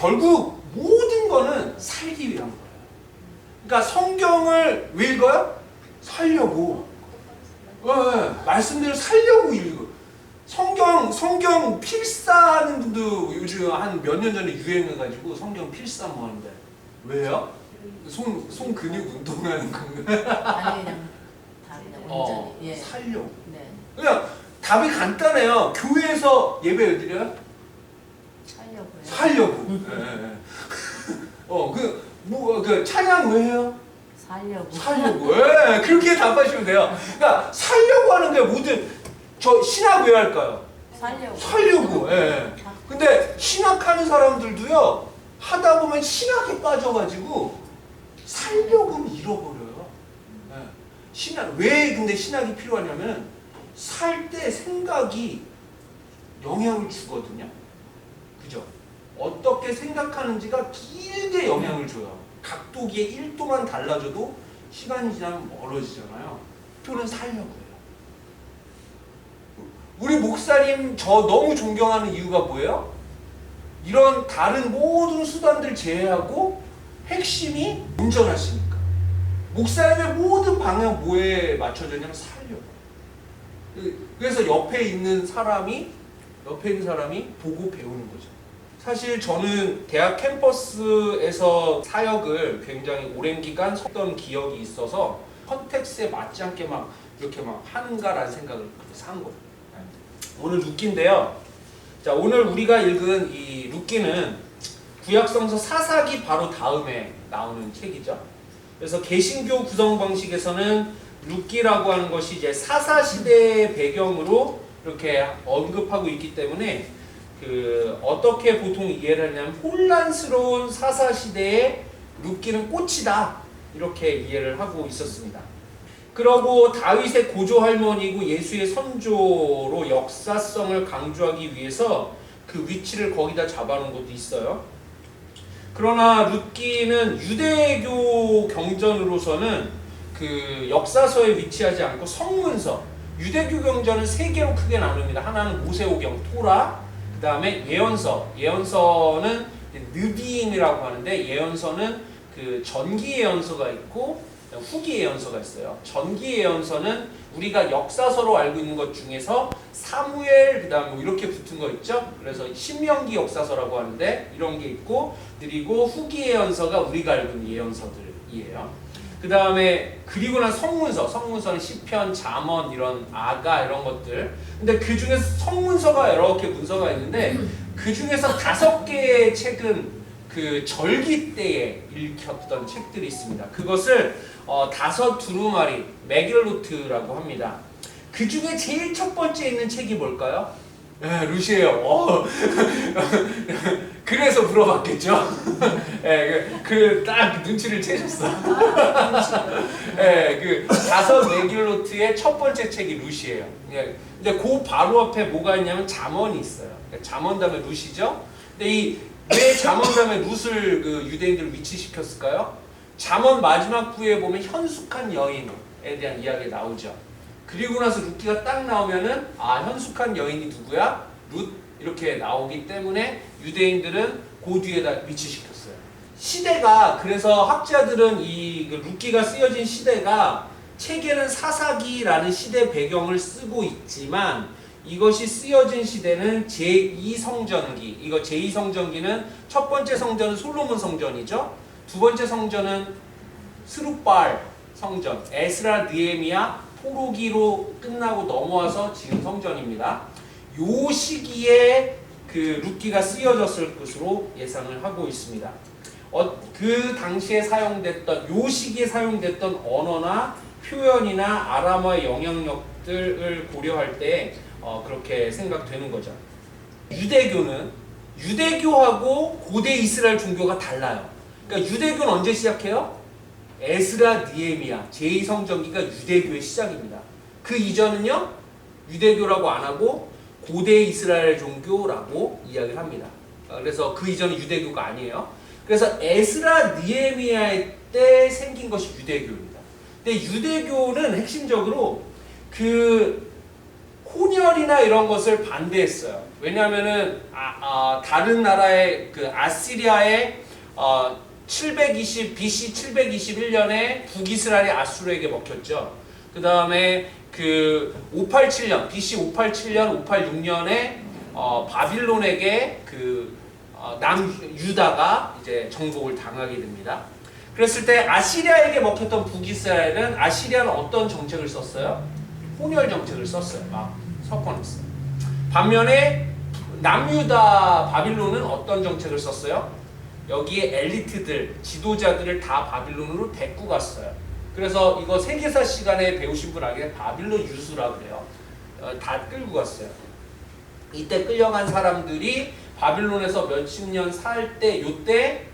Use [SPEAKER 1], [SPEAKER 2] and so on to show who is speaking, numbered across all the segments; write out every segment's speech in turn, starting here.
[SPEAKER 1] 결국 모든 거는 살기 위한 거예요. 그러니까 성경을 왜 읽어요? 살려고. 말씀대로 살려고 읽어. 성경 필사하는 분도 요즘 한 몇 년 전에 유행해가지고 성경 필사 뭐 하는데. 왜요? 손 근육 운동하는 건가?
[SPEAKER 2] 아니 그냥 다 그냥 온전히 예.
[SPEAKER 1] 살려고.
[SPEAKER 2] 네.
[SPEAKER 1] 그냥 답이 간단해요. 교회에서 예배 왜 드려요?
[SPEAKER 2] 살려고요.
[SPEAKER 1] 살려고. 그 찬양 왜 해요?
[SPEAKER 2] 살려고.
[SPEAKER 1] 살려고. 예, 그렇게 답하시면 돼요. 그러니까 살려고 하는 게 모든 저 신학 왜 할까요?
[SPEAKER 2] 살려고.
[SPEAKER 1] 살려고. 예. 근데 신학하는 사람들도요. 하다 보면 신학에 빠져가지고 살려고 잃어버려요. 예. 신학 왜 근데 신학이 필요하냐면 살 때 생각이 영향을 주거든요. 그죠? 어떻게 생각하는지가 길게 영향을 줘요. 각도기의 1도만 달라져도 시간이 지나면 멀어지잖아요. 표는 살려고 해요. 우리 목사님 저 너무 존경하는 이유가 뭐예요? 이런 다른 모든 수단들 제외하고 핵심이 온전하시니까. 목사님의 모든 방향 뭐에 맞춰졌냐면 살려고. 그래서 옆에 있는 사람이 보고 배우는 거죠. 사실 저는 대학 캠퍼스에서 사역을 굉장히 오랜 기간 했던 기억이 있어서 컨텍스트에 맞지 않게 막 이렇게 막 하는가라는 생각을 그렇게 한 거예요. 오늘 룻기인데요. 자, 오늘 우리가 읽은 이 룻기는 구약성서 사사기 바로 다음에 나오는 책이죠. 그래서 개신교 구성 방식에서는 룻기라고 하는 것이 이제 사사 시대의 배경으로 이렇게 언급하고 있기 때문에 어떻게 보통 이해를 하냐면 혼란스러운 사사 시대에 룻기는 꽃이다 이렇게 이해를 하고 있었습니다. 그러고 다윗의 고조 할머니고 예수의 선조로 역사성을 강조하기 위해서 그 위치를 거기다 잡아놓은 것도 있어요. 그러나 룻기는 유대교 경전으로서는 그 역사서에 위치하지 않고 성문서, 유대교 경전은 세 개로 크게 나눕니다. 하나는 모세오경, 토라, 그 다음에 예언서. 예언서는 느비임이라고 하는데 예언서는 그 전기 예언서가 있고 후기 예언서가 있어요. 전기 예언서는 우리가 역사서로 알고 있는 것 중에서 사무엘 그다음 뭐 이렇게 붙은 거 있죠. 그래서 신명기 역사서라고 하는데 이런 게 있고, 그리고 후기 예언서가 우리가 알고 있는 예언서들이에요. 그 다음에 그리고 난 성문서는 시편, 잠언 이런 아가 이런 것들. 근데 그 중에서 성문서가 여러 개 문서가 있는데 그 중에서 5개의 책은 그 절기 때에 읽혔던 책들이 있습니다. 그것을 5 두루마리 메길로트라고 합니다. 그 중에 제일 첫 번째 있는 책이 뭘까요? 네, 룻이에요. 그래서 물어봤겠죠. 그 딱 눈치를 채셨어. 그 5 메길로트의 첫 번째 책이 룻이에요. 근데 그 바로 앞에 뭐가 있냐면 잠언이 있어요. 잠언 다음에 룻이죠. 근데 왜 잠언 다음에 룻을 그 유대인들을 위치시켰을까요? 잠언 마지막 부에 보면 현숙한 여인에 대한 이야기가 나오죠. 그리고 나서 룻기가 딱 나오면은 현숙한 여인이 누구야? 룻 이렇게 나오기 때문에 유대인들은 그 뒤에다 위치시켰어요. 시대가, 그래서 학자들은 이 룻기가 쓰여진 시대가 책에는 사사기라는 시대 배경을 쓰고 있지만 이것이 쓰여진 시대는 제2성전기. 이거 제2성전기는 첫 번째 성전은 솔로몬 성전이죠. 두 번째 성전은 스룹발 성전, 에스라, 느헤미야, 포로기로 끝나고 넘어와서 지은 성전입니다. 요 시기에 그 룻기가 쓰여졌을 것으로 예상을 하고 있습니다. 그 당시에 사용됐던, 요 시기에 사용됐던 언어나 표현이나 아람어의 영향력들을 고려할 때 그렇게 생각되는 거죠. 유대교하고 고대 이스라엘 종교가 달라요. 그러니까 유대교는 언제 시작해요? 에스라, 느헤미야, 제2성전기가 유대교의 시작입니다. 그 이전은요, 유대교라고 안 하고 고대 이스라엘 종교라고 이야기를 합니다. 그래서 그 이전은 유대교가 아니에요. 그래서 에스라, 느헤미야 때 생긴 것이 유대교입니다. 근데 유대교는 핵심적으로 그 혼혈이나 이런 것을 반대했어요. 왜냐하면은 다른 나라의 그 아시리아의 BC 721년에 북이스라엘이 아수르에게 먹혔죠. 그 다음에 그 587년 BC 587년 586년에 바빌론에게 남유다가 이제 정복을 당하게 됩니다. 그랬을 때 아시리아에게 먹혔던 북이스라엘은 아시리아는 어떤 정책을 썼어요? 혼혈 정책을 썼어요. 막 섞어냈어요. 반면에 남유다 바빌론은 어떤 정책을 썼어요? 여기에 엘리트들, 지도자들을 다 바빌론으로 데리고 갔어요. 그래서 이거 세계사 시간에 배우신 분 알게 바빌론 유수라 그래요. 다 끌고 갔어요. 이때 끌려간 사람들이 바빌론에서 몇십 년 살 때 요때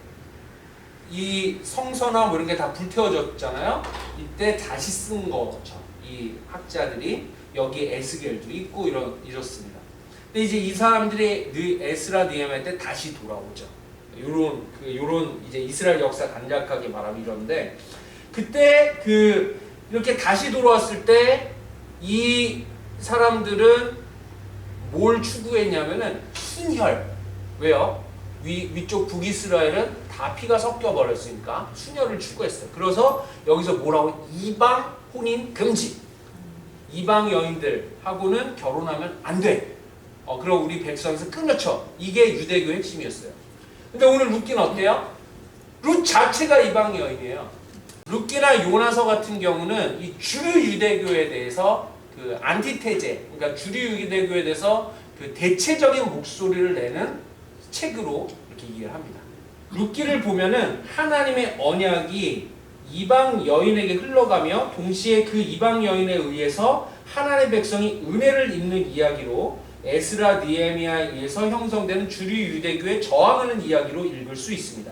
[SPEAKER 1] 이 성서나 뭐 이런 게 다 불태워졌잖아요. 이때 다시 쓴 거죠. 이 학자들이 여기 에스겔도 있고 이렇습니다. 근데 이제 이 사람들이 에스라 느헤미야 때 다시 돌아오죠. 요런 이제 이스라엘 역사 간략하게 말하면 이런데 그때 이렇게 다시 돌아왔을 때 이 사람들은 뭘 추구했냐면은 순혈. 왜요? 위쪽 북이스라엘은 다 피가 섞여 버렸으니까 순혈을 추구했어요. 그래서 여기서 뭐라고? 이방 혼인 금지. 이방 여인들하고는 결혼하면 안 돼. 그럼 우리 백성에서 끊어쳐. 이게 유대교의 핵심이었어요. 근데 오늘 룻기는 어때요? 룻 자체가 이방 여인이에요. 룻기나 요나서 같은 경우는 이 주류 유대교에 대해서 그 안티테제, 그러니까 주류 유대교에 대해서 그 대체적인 목소리를 내는 책으로 이렇게 이해를 합니다. 룻기를 보면은 하나님의 언약이 이방 여인에게 흘러가며 동시에 그 이방 여인에 의해서 하나님의 백성이 은혜를 입는 이야기로 에스라 느헤미야에 의해서 형성되는 주류 유대교에 저항하는 이야기로 읽을 수 있습니다.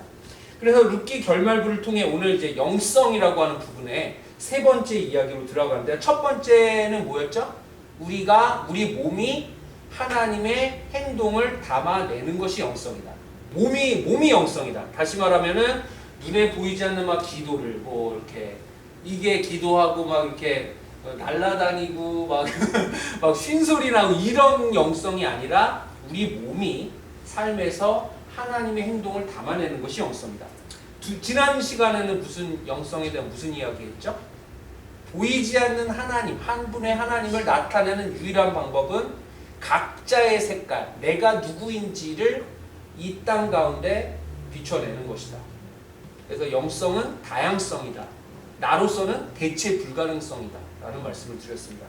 [SPEAKER 1] 그래서 룻기 결말부를 통해 오늘 이제 영성이라고 하는 부분에 세 번째 이야기로 들어가는데 첫 번째는 뭐였죠? 우리 몸이 하나님의 행동을 담아내는 것이 영성이다. 몸이 영성이다. 다시 말하면은 눈에 보이지 않는 막 기도를 뭐 이렇게 이게 기도하고 막 이렇게 날라다니고 막 쉰소리 나고 이런 영성이 아니라 우리 몸이 삶에서 하나님의 행동을 담아내는 것이 영성이다. 지난 시간에는 무슨 영성에 대한 무슨 이야기했죠? 보이지 않는 하나님, 한 분의 하나님을 나타내는 유일한 방법은 각자의 색깔, 내가 누구인지를 이 땅 가운데 비춰내는 것이다. 그래서 영성은 다양성이다. 나로서는 대체 불가능성이다. 라는 말씀을 드렸습니다.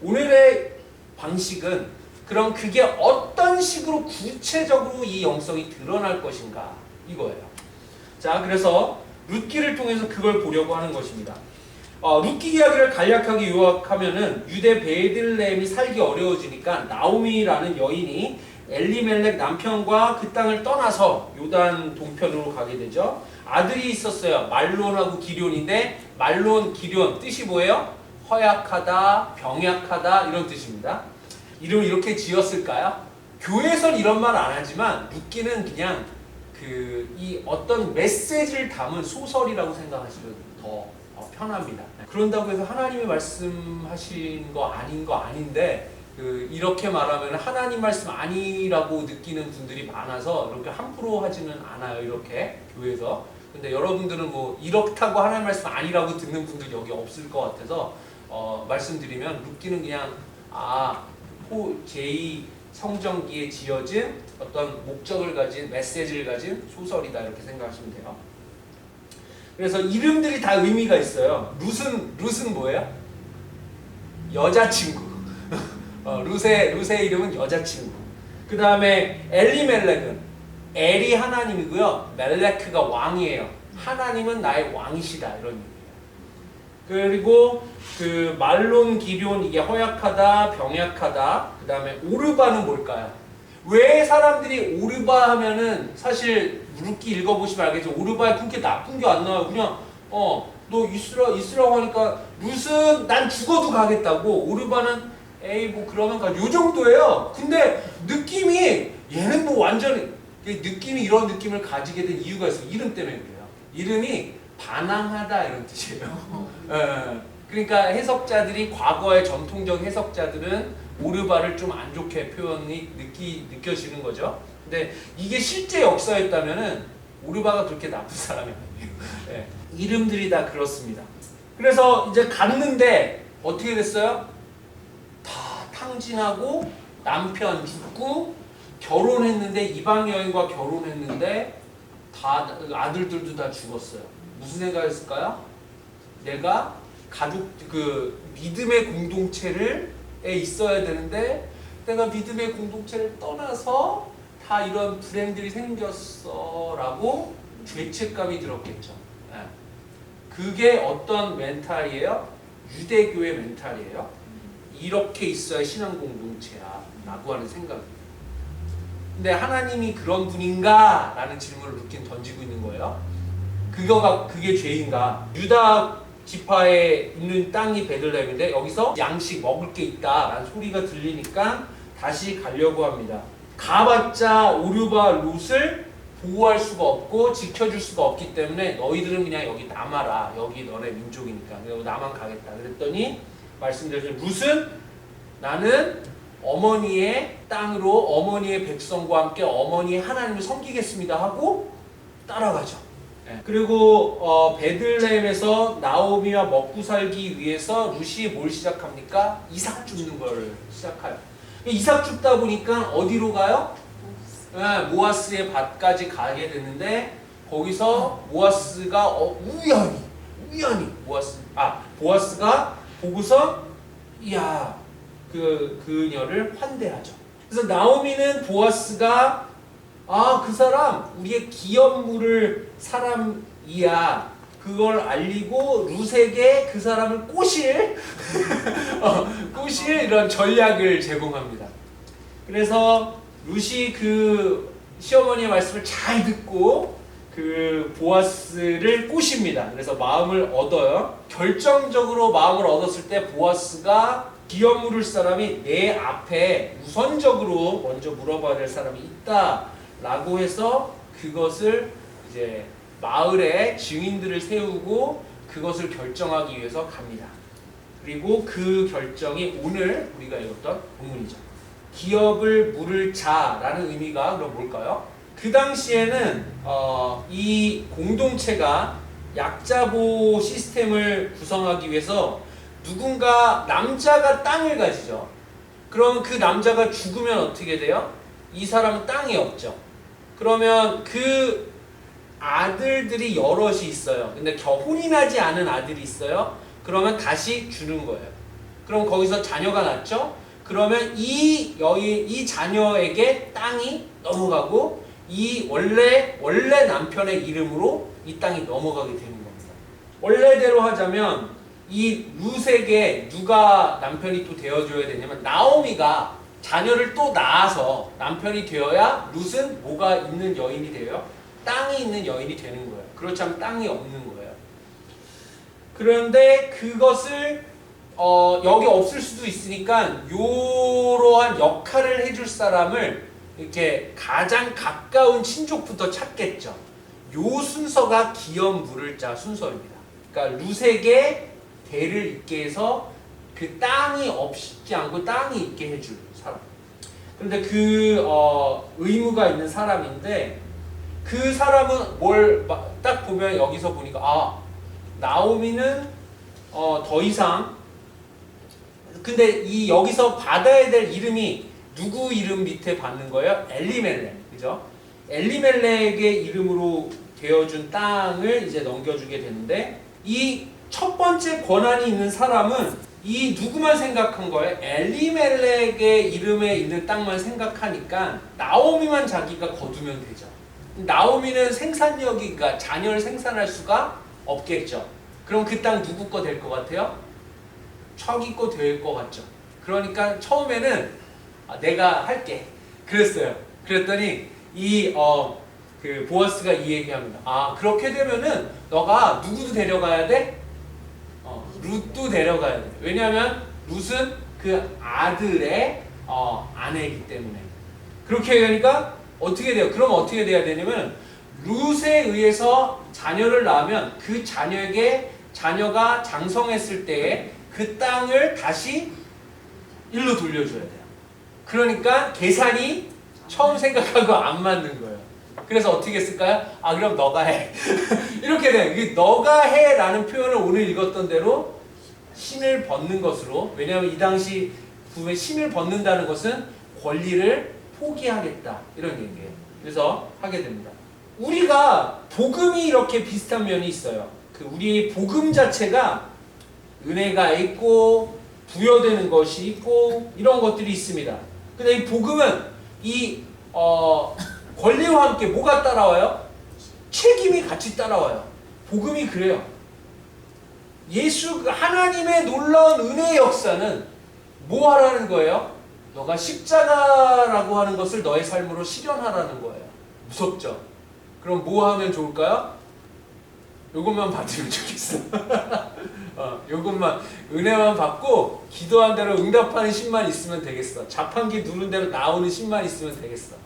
[SPEAKER 1] 오늘의 방식은 그럼 그게 어떤 식으로 구체적으로 이 영성이 드러날 것인가 이거예요. 자, 그래서 룻기를 통해서 그걸 보려고 하는 것입니다. 룻기 이야기를 간략하게 요약하면은 유대 베들레헴이 살기 어려워지니까 나오미라는 여인이 엘리멜렉 남편과 그 땅을 떠나서 요단 동편으로 가게 되죠. 아들이 있었어요. 말론하고 기럨인데 말론, 기럨 뜻이 뭐예요? 허약하다, 병약하다 이런 뜻입니다. 이름을 이렇게 지었을까요? 교회에선 이런 말 안 하지만 룻기는 그냥 이 어떤 메시지를 담은 소설이라고 생각하시면 더 편합니다. 그런다고 해서 하나님이 말씀하신 거 아닌 거 아닌데 이렇게 말하면 하나님 말씀 아니라고 느끼는 분들이 많아서 이렇게 함부로 하지는 않아요. 이렇게 교회에서. 근데 여러분들은 뭐 이렇다고 하나님 말씀 아니라고 듣는 분들 여기 없을 것 같아서 말씀드리면 룻기는 그냥 제2 성전기에 지어진 어떤 목적을 가진 메시지를 가진 소설이다 이렇게 생각하시면 돼요. 그래서 이름들이 다 의미가 있어요. 룻은 뭐예요? 여자친구. 룻의 이름은 여자친구. 그 다음에 엘리멜렉은 엘이 하나님이고요. 멜레크가 왕이에요. 하나님은 나의 왕이시다 이런 의미예요. 그리고 말론, 기럨 이게 허약하다, 병약하다. 그 다음에 오르바는 뭘까요? 왜 사람들이 오르바 하면은 사실 룻기 읽어보시면 알겠지만 오르바에 그렇게 나쁜 게 안 나와요. 그냥 너 있으라고 하니까 룻은 난 죽어도 가겠다고, 오르바는 에이 뭐 그러면 가, 요 정도예요. 근데 느낌이 얘는 뭐 완전히 느낌이 이런 느낌을 가지게 된 이유가 있어요. 이름 때문에 그래요. 이름이 반항하다 이런 뜻이에요. 그러니까 해석자들이 과거의 전통적 해석자들은 오르바를 좀 안 좋게 표현이 느껴지는 거죠. 근데 이게 실제 역사였다면은 오르바가 그렇게 나쁜 사람이 아니에요. 네. 이름들이 다 그렇습니다. 그래서 이제 갔는데 어떻게 됐어요? 다 탕진하고 남편 죽고 결혼했는데 이방 여인과 결혼했는데 다 아들들도 다 죽었어요. 무슨 생각했을까요? 내가 가족 믿음의 공동체를 있어야 되는데 내가 믿음의 공동체를 떠나서 다 이런 불행들이 생겼어라고 죄책감이 들었겠죠. 네. 그게 어떤 멘탈이에요? 유대교의 멘탈이에요. 이렇게 있어야 신앙 공동체야 라고 하는 생각입니다. 근데 하나님이 그런 분인가? 라는 질문을 루키는 던지고 있는 거예요. 그게 죄인가? 유다 지파에 있는 땅이 베들레헴인데 여기서 양식 먹을 게 있다 라는 소리가 들리니까 다시 가려고 합니다. 가봤자 오르바 롯을 보호할 수가 없고 지켜줄 수가 없기 때문에 너희들은 그냥 여기 남아라. 여기 너네 민족이니까. 그래서 나만 가겠다. 그랬더니 말씀드렸죠. 롯은 나는 어머니의 땅으로 어머니의 백성과 함께 어머니의 하나님을 섬기겠습니다 하고 따라가죠. 네. 그리고 베들레헴에서 나오미와 먹고 살기 위해서 룻이 뭘 시작합니까? 이삭 줍는 걸 시작해요. 이삭 줍다 보니까 어디로 가요? 네, 모아스의 밭까지 가게 되는데 거기서 모아스가 우연히 보아스가 보고서 이야 그녀를 환대하죠. 그래서 나오미는 보아스가 그 사람 우리의 기업 물을 사람이야 그걸 알리고 룻에게 그 사람을 꼬실 이런 전략을 제공합니다. 그래서 룻이 그 시어머니의 말씀을 잘 듣고 그 보아스를 꼬십니다. 그래서 마음을 얻어요. 결정적으로 마음을 얻었을 때 보아스가 기업 물을 사람이 내 앞에 우선적으로 먼저 물어봐야 될 사람이 있다라고 해서 그것을 이제 마을에 증인들을 세우고 그것을 결정하기 위해서 갑니다. 그리고 그 결정이 오늘 우리가 읽었던 본문이죠. 기업을 물을 자라는 의미가 그럼 뭘까요? 그 당시에는 이 공동체가 약자보호 시스템을 구성하기 위해서 누군가 남자가 땅을 가지죠. 그럼 그 남자가 죽으면 어떻게 돼요? 이 사람은 땅이 없죠. 그러면 그 아들들이 여럿이 있어요. 근데 혼이 나지 않은 아들이 있어요. 그러면 다시 주는 거예요. 그럼 거기서 자녀가 났죠. 그러면 이 자녀에게 땅이 넘어가고 이 원래 남편의 이름으로 이 땅이 넘어가게 되는 겁니다. 원래대로 하자면 이 룻에게 누가 남편이 또 되어줘야 되냐면 나오미가 자녀를 또 낳아서 남편이 되어야 룻은 뭐가 있는 여인이 돼요? 땅이 있는 여인이 되는 거예요. 그렇지 않으면 땅이 없는 거예요. 그런데 그것을 여기 없을 수도 있으니까 이러한 역할을 해줄 사람을 이렇게 가장 가까운 친족부터 찾겠죠. 요 순서가 기업 물을 자 순서입니다. 그러니까 룻에게 대를 잇게 해서 그 땅이 없지 않고 땅이 있게 해줄 사람. 그런데 그 의무가 있는 사람인데 그 사람은 뭘 딱 보면 여기서 보니까 나오미는 더 이상 근데 이 여기서 받아야 될 이름이 누구 이름 밑에 받는 거예요? 엘리멜렉, 그죠? 엘리멜렉의 이름으로 되어준 땅을 이제 넘겨주게 되는데 이 첫 번째 권한이 있는 사람은 이 누구만 생각한 거예요? 엘리멜렉의 이름에 있는 땅만 생각하니까 나오미만 자기가 거두면 되죠. 나오미는 생산력이 그러니까 자녀를 생산할 수가 없겠죠. 그럼 그 땅 누구 거 될 것 같아요? 척이 거 될 것 같죠. 그러니까 처음에는 내가 할게 그랬어요. 그랬더니 그 보아스가 이 얘기합니다. 그렇게 되면은 너가 누구도 데려가야 돼? 룻도 데려가야 돼. 왜냐하면 룻은 그 아들의 아내이기 때문에. 그렇게 되니까 어떻게 돼요? 그럼 어떻게 돼야 되냐면 룻에 의해서 자녀를 낳으면 그 자녀에게 자녀가 장성했을 때에 그 땅을 다시 일로 돌려줘야 돼요. 그러니까 계산이 처음 생각하고 안 맞는 거예요. 그래서 어떻게 했을까요? 아, 그럼 너가 해. 이렇게 돼요. 이 너가 해 라는 표현을 오늘 읽었던 대로 신을 벗는 것으로, 왜냐하면 이 당시 부에 신을 벗는다는 것은 권리를 포기하겠다 이런 얘기예요. 그래서 하게 됩니다. 우리가 복음이 이렇게 비슷한 면이 있어요. 우리 복음 자체가 은혜가 있고 부여되는 것이 있고 이런 것들이 있습니다. 근데 이 복음은 이 권리와 함께 뭐가 따라와요? 책임이 같이 따라와요. 복음이 그래요. 예수 하나님의 놀라운 은혜의 역사는 뭐 하라는 거예요? 너가 십자가라고 하는 것을 너의 삶으로 실현하라는 거예요. 무섭죠? 그럼 뭐 하면 좋을까요? 요것만 받으면 좋겠어. 요것만 은혜만 받고 기도한 대로 응답하는 신만 있으면 되겠어. 자판기 누른 대로 나오는 신만 있으면 되겠어.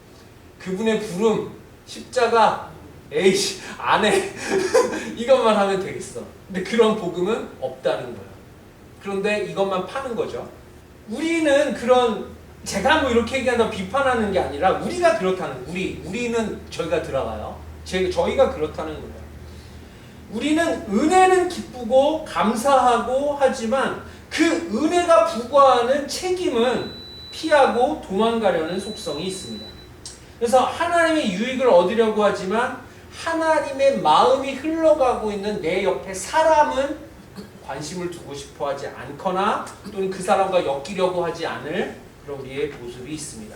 [SPEAKER 1] 그분의 부름, 십자가, 에이씨 안 해. 이것만 하면 되겠어. 근데 그런 복음은 없다는 거예요. 그런데 이것만 파는 거죠. 우리는 그런, 제가 뭐 이렇게 얘기한다고 비판하는 게 아니라 우리가 그렇다는, 우리는 저희가 들어가요. 저희가 그렇다는 거예요. 우리는 은혜는 기쁘고 감사하고 하지만 그 은혜가 부과하는 책임은 피하고 도망가려는 속성이 있습니다. 그래서 하나님의 유익을 얻으려고 하지만 하나님의 마음이 흘러가고 있는 내 옆에 사람은 관심을 두고 싶어 하지 않거나 또는 그 사람과 엮이려고 하지 않을 그런 우리의 모습이 있습니다.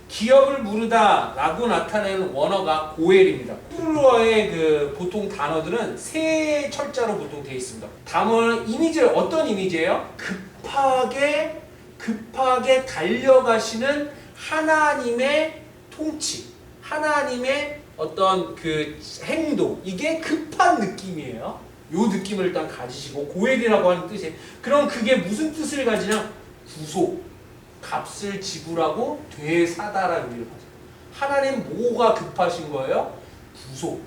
[SPEAKER 1] 기업을 무르다 라고 나타내는 원어가 고엘입니다. 히브리어의 그 보통 단어들은 세 철자로 보통 되어 있습니다. 단어는 이미지를, 어떤 이미지예요? 급하게 달려가시는 하나님의 통치, 하나님의 어떤 그 행동, 이게 급한 느낌이에요. 요 느낌을 일단 가지시고, 고엘이라고 하는 뜻이에요. 그럼 그게 무슨 뜻을 가지냐? 구속, 값을 지불하고 되사다라는 의미를 가져요. 하나님 뭐가 급하신 거예요? 구속,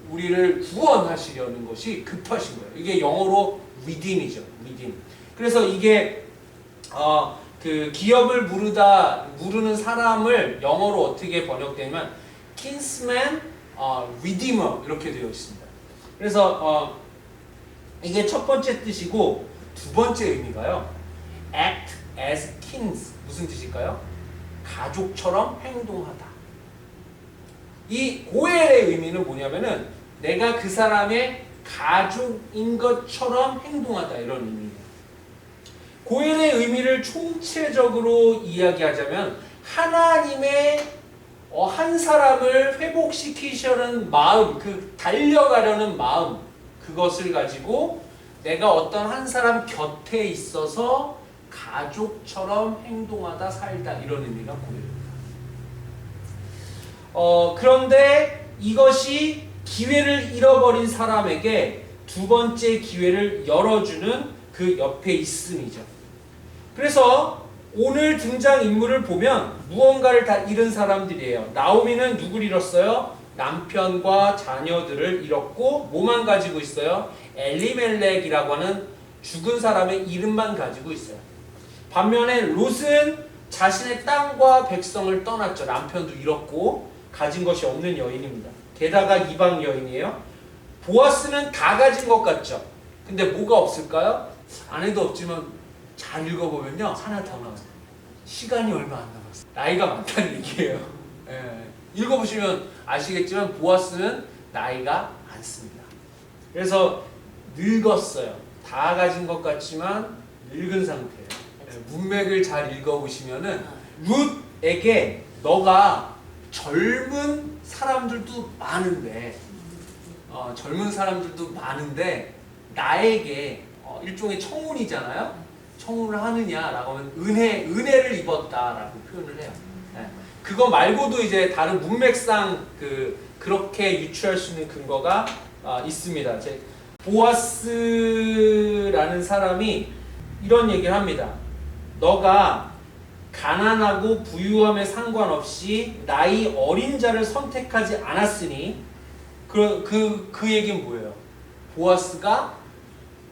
[SPEAKER 1] 우리를 구원하시려는 것이 급하신 거예요. 이게 영어로 redeem이죠. redeem. 그래서 이게 그 기업을 무르는 사람을 영어로 어떻게 번역되면 kinsman, redeemer 이렇게 되어 있습니다. 그래서 이게 첫 번째 뜻이고, 두 번째 의미가요, act as kings. 무슨 뜻일까요? 가족처럼 행동하다. 이 고엘의 의미는 뭐냐면은 내가 그 사람의 가족인 것처럼 행동하다, 이런 의미예요. 고엘의 의미를 총체적으로 이야기하자면 하나님의 한 사람을 회복시키시려는 마음, 그 달려가려는 마음, 그것을 가지고 내가 어떤 한 사람 곁에 있어서 가족처럼 행동하다, 살다, 이런 의미가 고엘입니다. 그런데 이것이 기회를 잃어버린 사람에게 두 번째 기회를 열어주는 그 옆에 있음이죠. 그래서 오늘 등장인물을 보면 무언가를 다 잃은 사람들이에요. 나오미는 누굴 잃었어요? 남편과 자녀들을 잃었고 뭐만 가지고 있어요? 엘리멜렉이라고 하는 죽은 사람의 이름만 가지고 있어요. 반면에 롯은 자신의 땅과 백성을 떠났죠. 남편도 잃었고 가진 것이 없는 여인입니다. 게다가 이방 여인이에요. 보아스는 다 가진 것 같죠. 근데 뭐가 없을까요? 아내도 없지만 잘 읽어보면요, 하나 더 나와요. 시간이 얼마 안 남았어요. 나이가 많다는 얘기예요. 읽어보시면 아시겠지만 보아스는 나이가 많습니다. 그래서 늙었어요. 다 가진 것 같지만 늙은 상태예요. 문맥을 잘 읽어보시면은 룻에게 너가 젊은 사람들도 많은데 나에게 일종의 청혼이잖아요. 청혼을 하느냐라고 하면 은혜를 입었다라고 표현을 해요. 그거 말고도 이제 다른 문맥상 그렇게 유추할 수 있는 근거가 있습니다. 보아스라는 사람이 이런 얘기를 합니다. 너가 가난하고 부유함에 상관없이 나이 어린 자를 선택하지 않았으니 그 얘기는 뭐예요? 보아스가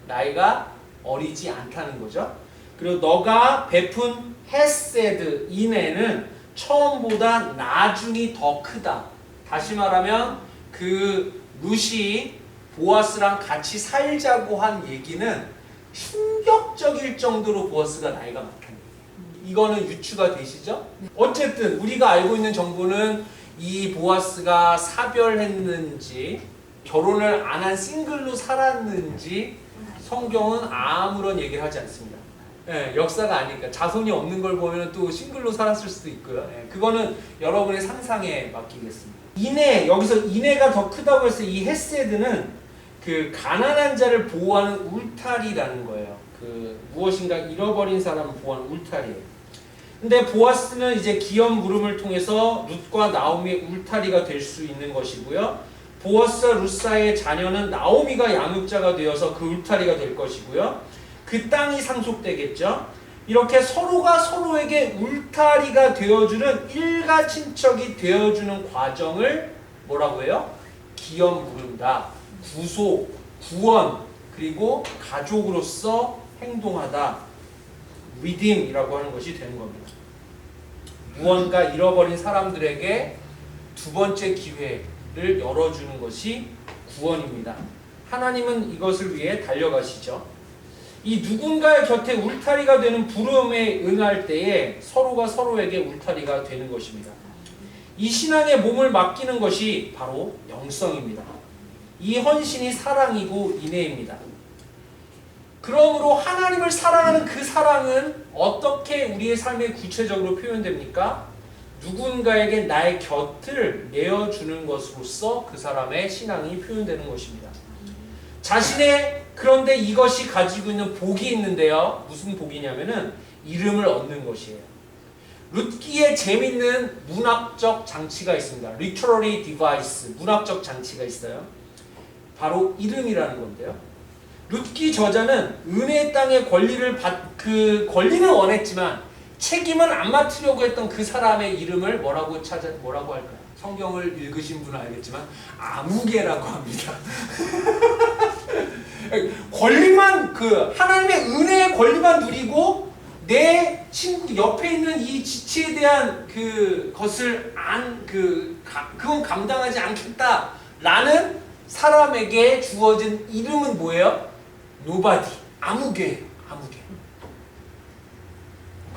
[SPEAKER 1] 나이가 어리지 않다는 거죠. 그리고 너가 베푼 헤세드 인애는 처음보다 나중이 더 크다. 다시 말하면 그 룻이 보아스랑 같이 살자고 한 얘기는 충격적일 정도로 보아스가 나이가 많다는 얘기예요. 이거는 유추가 되시죠? 어쨌든 우리가 알고 있는 정보는 이 보아스가 사별했는지 결혼을 안 한 싱글로 살았는지 성경은 아무런 얘기를 하지 않습니다. 예, 역사가 아니니까 자손이 없는 걸 보면 또 싱글로 살았을 수도 있고요. 예, 그거는 여러분의 상상에 맡기겠습니다. 인애, 여기서 인애가 더 크다고 해서 이 헤세드는 그 가난한 자를 보호하는 울타리라는 거예요. 그 무엇인가 잃어버린 사람을 보호하는 울타리예요. 근데 보아스는 이제 기업 물음을 통해서 룻과 나오미의 울타리가 될 수 있는 것이고요. 보아스와 룻 사이의 자녀는 나오미가 양육자가 되어서 그 울타리가 될 것이고요. 그 땅이 상속되겠죠. 이렇게 서로가 서로에게 울타리가 되어주는 일가 친척이 되어주는 과정을 뭐라고 해요? 기업 물은다. 구속, 구원, 그리고 가족으로서 행동하다. 리딤이라고 하는 것이 되는 겁니다. 무언가 잃어버린 사람들에게 두 번째 기회를 열어주는 것이 구원입니다. 하나님은 이것을 위해 달려가시죠. 이 누군가의 곁에 울타리가 되는 부름에 응할 때에 서로가 서로에게 울타리가 되는 것입니다. 이 신앙의 몸을 맡기는 것이 바로 영성입니다. 이 헌신이 사랑이고 인애입니다. 그러므로 하나님을 사랑하는 그 사랑은 어떻게 우리의 삶에 구체적으로 표현됩니까? 누군가에게 나의 곁을 내어주는 것으로서 그 사람의 신앙이 표현되는 것입니다. 자신의 그런데 이것이 가지고 있는 복이 있는데요. 무슨 복이냐면은 이름을 얻는 것이에요. 룻기에 재밌는 문학적 장치가 있습니다. Literary device, 문학적 장치가 있어요. 바로 이름이라는 건데요. 룻기 저자는 은혜의 땅의 권리는 원했지만 책임은 안 맡으려고 했던 그 사람의 이름을 뭐라고 할까요? 성경을 읽으신 분은 알겠지만 아무개라고 합니다. 권리만 하나님의 은혜의 권리만 누리고 내 친구 옆에 있는 이 지체에 대한 것을 그건 감당하지 않겠다라는 사람에게 주어진 이름은 뭐예요? Nobody, 아무개예요. 아무개.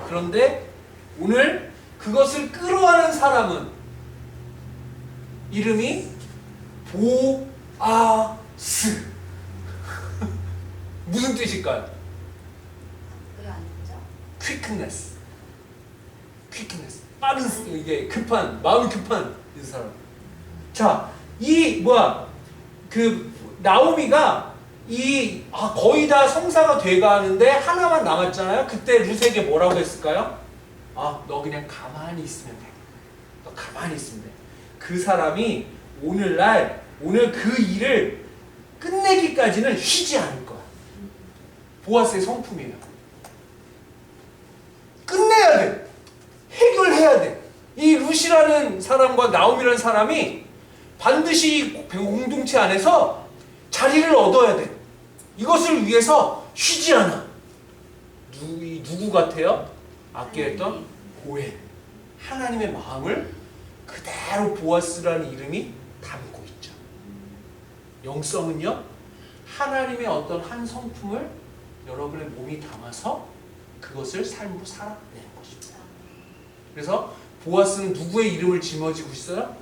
[SPEAKER 1] 그런데 오늘 그것을 끌어안은 사람은 이름이 보아스. 무슨 뜻일까요? quickness. 빠른, 이게 마음이 급한 이 사람. 자, 나오미가 거의 다 성사가 돼가는데 하나만 남았잖아요. 그때 룻에게 뭐라고 했을까요? 너 그냥 가만히 있으면 돼. 너 가만히 있으면 돼. 그 사람이 오늘 그 일을 끝내기까지는 쉬지 않을 거야. 보아스의 성품이에요. 끝내야 돼. 해결해야 돼. 이 룻이라는 사람과 나오미라는 사람이 반드시 공동체 안에서 자리를 얻어야 돼. 이것을 위해서 쉬지 않아. 누구 같아요? 아까 했던 고해. 하나님의 마음을 그대로 보아스라는 이름이 담고 있죠. 영성은요, 하나님의 어떤 한 성품을 여러분의 몸이 담아서 그것을 삶으로 살아내는 것입니다. 그래서 보아스는 누구의 이름을 짊어지고 있어요?